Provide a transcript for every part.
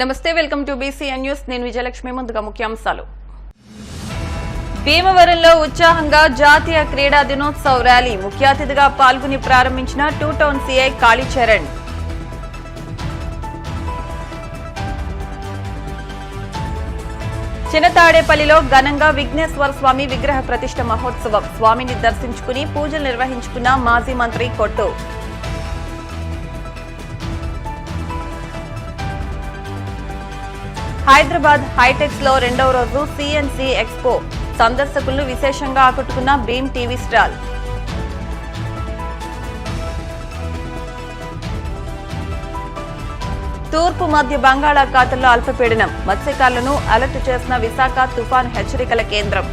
నమస్తే, welcome to BCN news. నేను విజయలక్ష్మి. ముందుగా ముఖ్యాంశాలు. భీమవరంలో ఉత్సాహంగా జాతీయ క్రీడా దినోత్సవ ర్యాలీ. ముఖ్య అతిథిగా పాల్గొని ప్రారంభించిన 2 టౌన్ సీఐ కాళీచరణ్. చిన్నతాడేపల్లిలో ఘనంగా విఘ్నేశ్వర స్వామి విగ్రహ ప్రతిష్ఠ మహోత్సవం. స్వామిని దర్శించుకుని పూజలు నిర్వహించుకున్న మాజీ మంత్రి కొట్టు. హైదరాబాద్ హైటెక్స్ లో 2వ రోజు సిఎన్సి ఎక్స్పో. సందర్శకులను విశేషంగా ఆకట్టుకున్న భీమ్ టీవీ స్టాల్. తూర్పు మధ్య బంగాళాఖాతంలో అల్పపీడనం. మత్స్యకారులను అలర్ట్ చేసిన విశాఖ తుఫాన్ హెచ్చరికల కేంద్రం.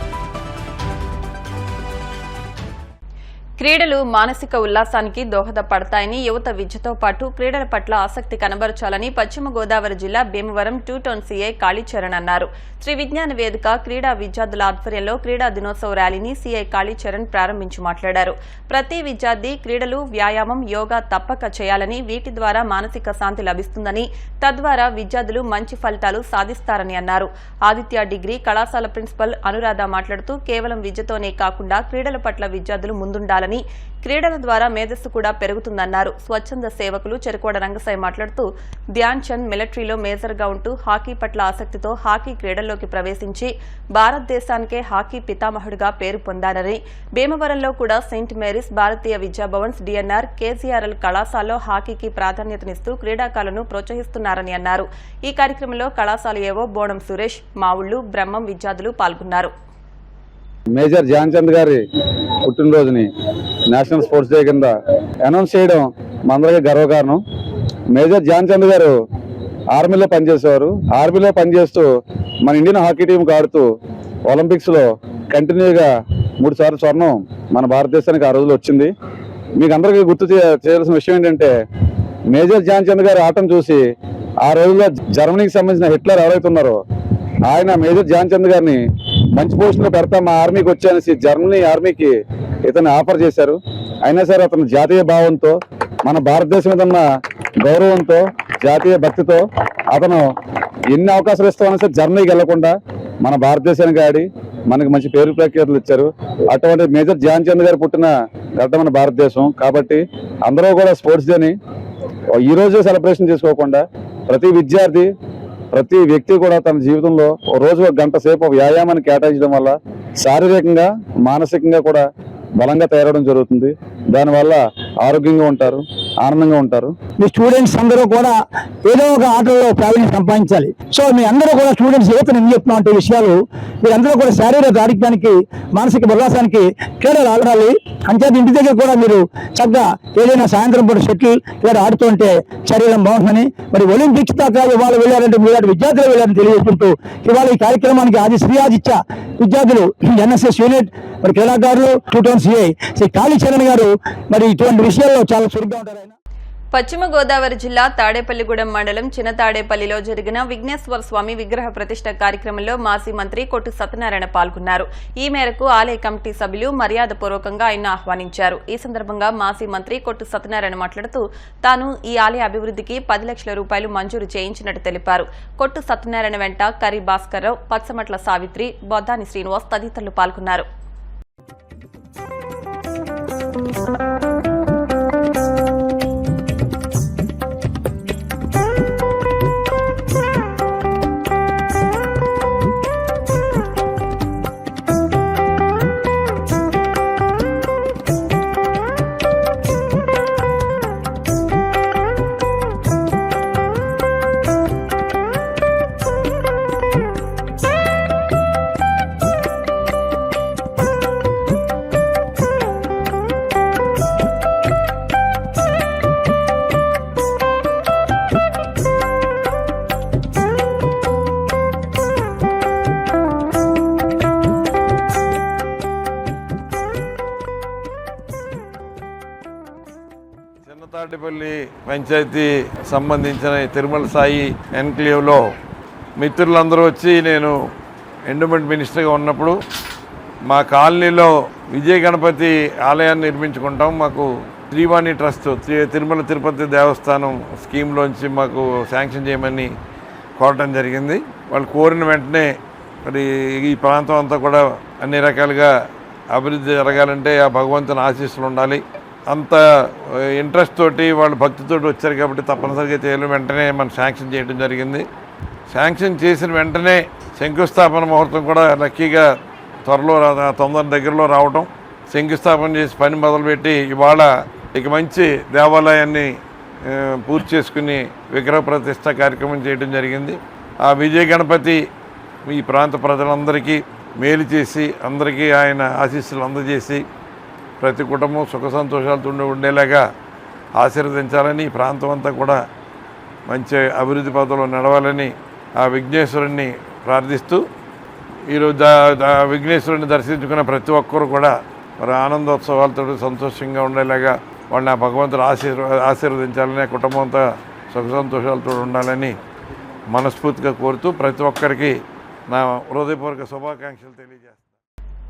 క్రీడలు మానసిక ఉల్లాసానికి దోహదపడతాయని, యువత విద్యతో పాటు క్రీడల పట్ల ఆసక్తి కనబరచాలని పశ్చిమ గోదావరి జిల్లా భీమవరం 2 టౌన్ సీఐ కాళీచరణ్ అన్నారు. శ్రీ విజ్ఞాన వేదిక క్రీడా విద్యార్థుల ఆధ్వర్యంలో క్రీడా దినోత్సవ ర్యాలీని సీఐ కాళీచరణ్ ప్రారంభించి మాట్లాడారు. ప్రతి విద్యార్థి క్రీడలు, వ్యాయామం, యోగా తప్పక చేయాలని, వీటి ద్వారా మానసిక శాంతి లభిస్తుందని, తద్వారా విద్యార్థులు మంచి ఫలితాలు సాధిస్తారని అన్నారు. ఆదిత్య డిగ్రీ కళాశాల ప్రిన్సిపల్ అనురాధ మాట్లాడుతూ, కేవలం విద్యతోనే కాకుండా క్రీడల పట్ల విద్యార్థులు ముందుండాలని, క్రీడల ద్వారా మేధస్సు కూడా పెరుగుతుందన్నారు. స్వచ్ఛంద సేవకులు చెరుకోడ రంగసాయి మాట్లాడుతూ, ధ్యాన్ చంద్ మిలిటరీలో మేజర్ గా ఉంటూ హాకీ పట్ల ఆసక్తితో హాకీ క్రీడల్లోకి ప్రవేశించి భారతదేశానికే హాకీ పితామహుడిగా పేరు పొందారని, భీమవరంలో కూడా సెయింట్ మేరీస్ భారతీయ విద్యాభవన్స్, డిఎన్ఆర్, కేసీఆర్ఎల్ కళాశాలలో హాకీకి ప్రాధాన్యతనిస్తూ క్రీడాకారులను ప్రోత్సహిస్తున్నారని అన్నారు. ఈ కార్యక్రమంలో కళాశాల ఏవో బోనం సురేష్, మావుళ్లు, బ్రహ్మం విద్యార్థులు పాల్గొన్నారు. మేజర్ ధ్యాన్ చంద్ గారి పుట్టినరోజుని నేషనల్ స్పోర్ట్స్ డే కింద అనౌన్స్ చేయడం మనందరికీ గర్వకారణం. మేజర్ ధ్యాన్ చంద్ గారు ఆర్మీలో పనిచేసేవారు. ఆర్మీలో పనిచేస్తూ మన ఇండియన్ హాకీ టీంకి ఆడుతూ ఒలింపిక్స్లో కంటిన్యూగా 3 సార్లు స్వర్ణం మన భారతదేశానికి ఆ రోజులో వచ్చింది. మీకు అందరికీ గుర్తు చేయాల్సిన విషయం ఏంటంటే, మేజర్ ధ్యాన్ చంద్ గారి ఆటను చూసి ఆ రోజుల్లో జర్మనీకి సంబంధించిన హిట్లర్ ఎవరైతే ఉన్నారో ఆయన మేజర్ ధ్యాన్ చంద్ గారిని మంచి పొజిషన్లో పెడతా మా ఆర్మీకి వచ్చానేసి జర్మనీ ఆర్మీకి ఇతన్ని ఆఫర్ చేశారు. అయినా సరే అతను జాతీయ భావంతో, మన భారతదేశం మీద ఉన్న గౌరవంతో, జాతీయ భక్తితో అతను ఎన్ని అవకాశాలు ఇస్తామని సరే జర్మనీకి వెళ్లకుండా మన భారతదేశానికి ఆడి మనకి మంచి పేరు ప్రఖ్యాతులు ఇచ్చారు. అటువంటి మేజర్ ధ్యాన్ చంద్ గారు పుట్టిన గడ్డ మన భారతదేశం. కాబట్టి అందరూ కూడా స్పోర్ట్స్ డేని ఈ రోజు సెలబ్రేషన్ చేసుకోకుండా ప్రతి విద్యార్థి, ప్రతి వ్యక్తి కూడా తన జీవితంలో రోజు 1 గంట సేపు వ్యాయామాన్ని కేటాయించడం వల్ల శారీరకంగా, మానసికంగా కూడా బలంగా తయారవడం జరుగుతుంది. దానివల్ల ఆరోగ్యంగా ఉంటారు, ఆనందంగా ఉంటారు. మీ స్టూడెంట్స్ అందరూ కూడా ఏదో ఒక ఆటల్లో ప్రావీణ్యం సంపాదించాలి. సో మీ అందరూ కూడా స్టూడెంట్స్ యువతను ఏం చెప్తున్నా విషయాలు, మీరందరూ కూడా శారీరక ఆరోగ్యానికి, మానసిక ఉల్లాసానికి క్రీడలు ఆడాలి. అంచేత ఇంటి దగ్గర కూడా మీరు చక్కగా ఏదైనా సాయంత్రం పూట షటిల్ ఇలా ఆడుతుంటే శరీరం బాగుంటుందని, మరి ఒలింపిక్స్ దాకా ఇవాళ వెళ్ళారంటే మీరు విద్యార్థులు వెళ్ళారని తెలియజేసుకుంటూ ఇవాళ ఈ కార్యక్రమానికి శ్రీ ఆదిత్య విద్యార్థులు, ఎన్ఎస్ఎస్ యూనిట్, మరి క్రీడాకారులు, 2 టౌన్ సీఐ శ్రీ కాళీచరణ్ గారు మరి ఇటువంటి విషయాల్లో చాలా చురుగ్గా ఉంటారు. పశ్చిమ గోదావరి జిల్లా తాడేపల్లిగూడెం మండలం చిన్నతాడేపల్లిలో జరిగిన విఘ్నేశ్వర స్వామి విగ్రహ ప్రతిష్ఠ కార్యక్రమంలో మాజీ మంత్రి కొట్టు సత్యనారాయణ పాల్గొన్నారు. ఈ మేరకు ఆలయ కమిటీ సభ్యులు మర్యాదపూర్వకంగా ఆయన్ను ఆహ్వానించారు. ఈ సందర్భంగా మాజీ మంత్రి కొట్టు సత్యనారాయణ మాట్లాడుతూ, తాను ఈ ఆలయ అభివృద్ధికి 10 లక్షల రూపాయలు మంజూరు చేయించినట్టు తెలిపారు. కొట్టు సత్యనారాయణ వెంట కరి భాస్కర్రావు, పచ్చమట్ల సావిత్రి, బొద్దాని శ్రీనివాస్ తదితరులు పాల్గొన్నారు. చిన్నతాడేపల్లి పంచాయతీ సంబంధించిన తిరుమల సాయి ఎన్క్లేవ్లో మిత్రులందరూ వచ్చి, నేను ఎండోమెంట్ మినిస్టర్గా ఉన్నప్పుడు మా కాలనీలో విజయ గణపతి ఆలయాన్ని నిర్మించుకుంటాం. మాకు శ్రీవాణి ట్రస్ట్, తిరుమల తిరుపతి దేవస్థానం స్కీమ్లోంచి మాకు శాంక్షన్ చేయమని కోరటం జరిగింది. వాళ్ళు కోరిన వెంటనే మరి ఈ ప్రాంతం అంతా కూడా అన్ని రకాలుగా అభివృద్ధి జరగాలంటే ఆ భగవంతుని ఆశీస్సులు ఉండాలి. అంత ఇంట్రెస్ట్ తోటి వాళ్ళు భక్తితోటి వచ్చారు కాబట్టి తప్పనిసరిగా చేయాలి. వెంటనే మనం శాంక్షన్ చేయడం జరిగింది. శాంక్షన్ చేసిన వెంటనే శంకుస్థాపన ముహూర్తం కూడా లక్కీగా త్వరలో దగ్గరలో రావటం, శంకుస్థాపన చేసి పని మొదలుపెట్టి ఇవాళ ఇక మంచి దేవాలయాన్ని పూర్తి చేసుకుని విగ్రహ ప్రతిష్ట కార్యక్రమం చేయడం జరిగింది. ఆ విజయ గణపతి ఈ ప్రాంత ప్రజలందరికీ మేలు చేసి అందరికీ ఆయన ఆశీస్సులు అందజేసి ప్రతి కుటుంబం సుఖ సంతోషాలతో ఉండేలాగా ఆశీర్వదించాలని, ఈ ప్రాంతం అంతా కూడా మంచి అభివృద్ధి పథంలో నడవాలని ఆ విఘ్నేశ్వరుణ్ణి ప్రార్థిస్తూ ఈరోజు విఘ్నేశ్వరుని దర్శించుకున్న ప్రతి ఒక్కరు కూడా మరి ఆనందోత్సవాలతో సంతోషంగా ఉండేలాగా వాళ్ళని ఆ భగవంతుడు ఆశీర్వదించాలని, కుటుంబం అంతా సుఖ సంతోషాలతో ఉండాలని మనస్ఫూర్తిగా కోరుతూ ప్రతి ఒక్కరికి నా హృదయపూర్వక శుభాకాంక్షలు తెలియజేస్తాను.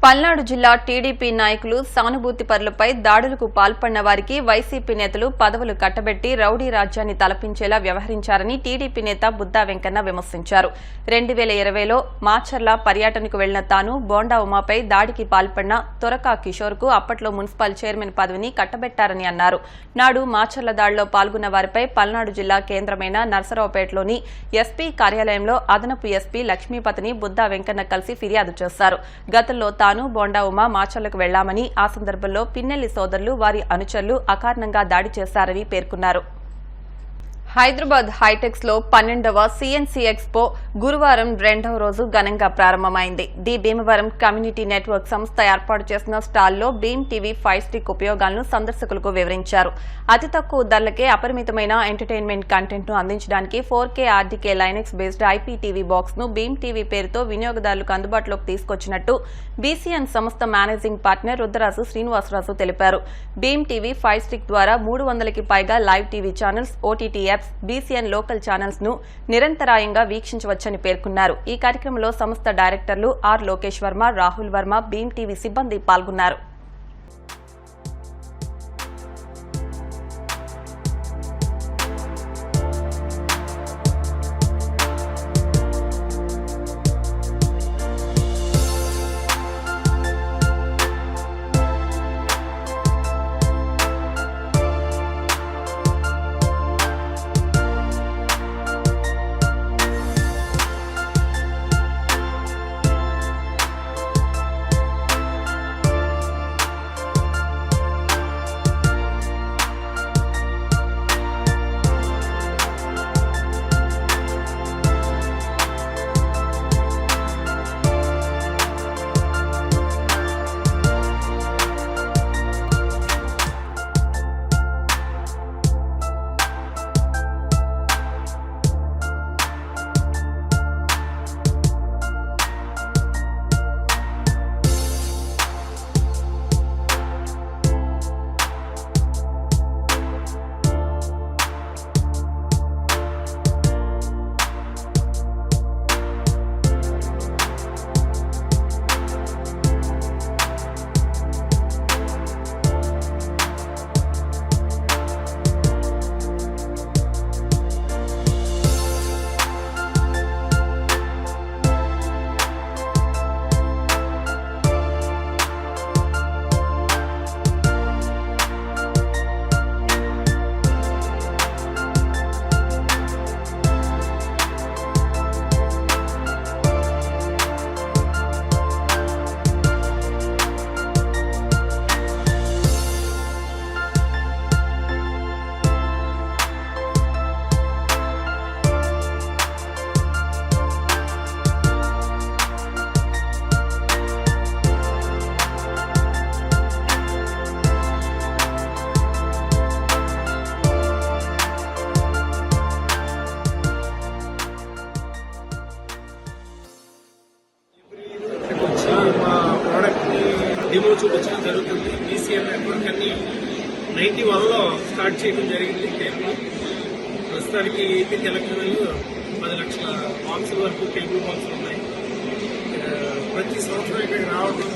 పల్నాడు జిల్లా టీడీపీ నాయకులు సానుభూతి పరులపై దాడులకు పాల్పడిన వారికి వైసీపీ నేతలు పదవులు కట్టబెట్టి రౌడీ రాజ్యాన్ని తలపించేలా వ్యవహరించారని టీడీపీ నేత బుద్దా వెంకన్న విమర్శించారు. 2020లో మాచర్ల పర్యటనకు వెళ్లిన తాను బోండా ఉమాపై దాడికి పాల్పడిన తొరకా కిషోర్ కు అప్పట్లో మున్సిపల్ చైర్మన్ పదవిని కట్టబెట్టారని అన్నారు. నాడు మాచర్ల దాడిలో పాల్గొన్న వారిపై పల్నాడు జిల్లా కేంద్రమైన నర్సరావుపేటలోని ఎస్పీ కార్యాలయంలో అదనపు ఎస్పీ లక్ష్మీపతిని బుద్దా వెంకన్న కలిసి ఫిర్యాదు చేశారు. గతంలో తాను బోండా ఉమా మాచర్లకు వెళ్లామని, ఆ సందర్భంలో పిన్నెల్లి సోదరులు వారి అనుచరులు అకారణంగా దాడి చేశారని పేర్కొన్నారు. హైదరాబాద్ హైటెక్స్ లో 12వ సిఎన్సి ఎక్స్పో గురువారం 2వ రోజు ఘనంగా ప్రారంభమైంది. ది భీమవరం కమ్యూనిటీ నెట్వర్క్ సంస్థ ఏర్పాటు చేసిన స్టాల్లో భీమ్ టీవీ 5 స్టిక్ ఉపయోగాలను సందర్శకులకు వివరించారు. అతి తక్కువ ధరలకే అపరిమితమైన ఎంటర్టైన్మెంట్ కంటెంట్ ను అందించడానికి 4K RDK Linux based IPTV box ను భీమ్ టీవీ పేరుతో వినియోగదారులకు అందుబాటులోకి తీసుకొచ్చినట్టు బీసీఎన్ సంస్థ మేనేజింగ్ పార్ట్నర్ రుద్రరాజు శ్రీనివాసరాజు తెలిపారు. భీమ్ టీవీ 5 స్టిక్ ద్వారా 300కి పైగా live TV channels, OTT BCN local channels ను నిరంతరాయంగా వీక్షించవచ్చని పేర్కొన్నారు. ఈ కార్యక్రమంలో సంస్థ డైరెక్టర్లు ఆర్ లోకేష్ వర్మ, రాహుల్ వర్మ, భీమ్ టీవీ సిబ్బంది పాల్గొన్నారు. డెమో చూపించడం జరుగుతుంది. బీసీఎం నెట్వర్క్ అన్ని 91లో స్టార్ట్ చేయడం జరిగింది. ప్రస్తుతానికి ఏపీ తెలంగాణలో 10 లక్షల బాక్సుల వరకు తెలుగు బాక్సులు ఉన్నాయి. ప్రతి సంవత్సరం ఇక్కడికి రావడం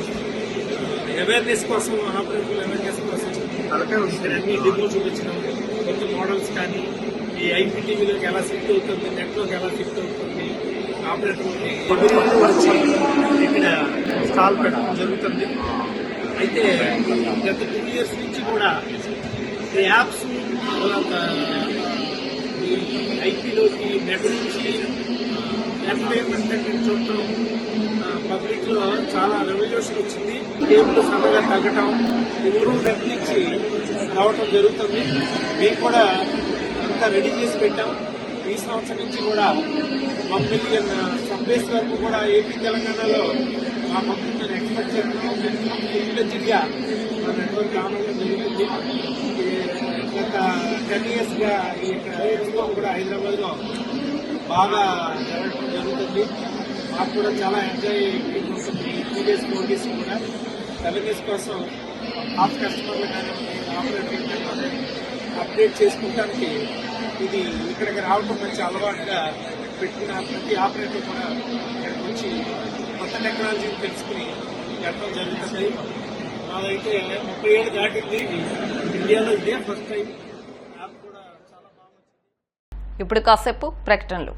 అవేర్నెస్ కోసం, ఆపరేటివ్ అవేర్నెస్ కోసం అన్ని డెమో చూపించడం, కొత్త మోడల్స్ కానీ ఈ ఐపీటీవీలోకి ఎలా షిఫ్ట్ అవుతుంది, నెట్లోకి ఎలా షిఫ్ట్ అవుతుంది, ఆపరేటర్ ఎదురు వచ్చి ఇక్కడ స్టాల్ పెట్టడం జరుగుతుంది. అయితే గత 2 years నుంచి కూడా ఈ యాప్స్ ఐపీలోకి నెట్ నుంచి ఎంటర్టైన్మెంట్ కంటెంట్ చూడటం పబ్లిక్ లో చాలా రెవల్యూషన్ వచ్చింది. కేబుల్ సన్నగా తగ్గటం ఊరు నెట్ నుంచి రావటం జరుగుతుంది. మేము కూడా అంతా రెడీ చేసి పెట్టాం. ఈ సంవత్సరం నుంచి కూడా 1 million సబ్వేస్ వరకు కూడా ఏపీ తెలంగాణలో మా పబ్లిక్ ఎక్స్పెక్ట్ చేస్తున్నాం. ఫుల్గా మా నెట్వర్క్ రావడం జరుగుతుంది. గత 10 years గా ఈ ఎక్స్పో కూడా హైదరాబాద్ లో బాగా జరగడం జరుగుతుంది. మాకు కూడా చాలా ఎంజాయ్ ఉంటుంది. 3 days 4 days కూడా అవేర్నెస్ కోసం హాఫ్ కస్టమర్లు కానీ ఆపరేటర్ కానీ అప్డేట్ చేసుకోవడానికి ఇది ఇక్కడికి రావడం మంచి అలవాటుగా పెట్టుకున్న ప్రతి ఆపరేటర్ కూడా ఇక్కడికి వచ్చి కొత్త టెక్నాలజీని తెలుసుకుని వెళ్ళడం జరుగుతుంది. మాదైతే 30 ఏళ్ళు దాటింది. ఇండియాలో ఇదే ఫస్ట్ టైం యాప్ కూడా చాలా బాగుంది. ఇప్పుడు కాసేపు ప్రకటనలు.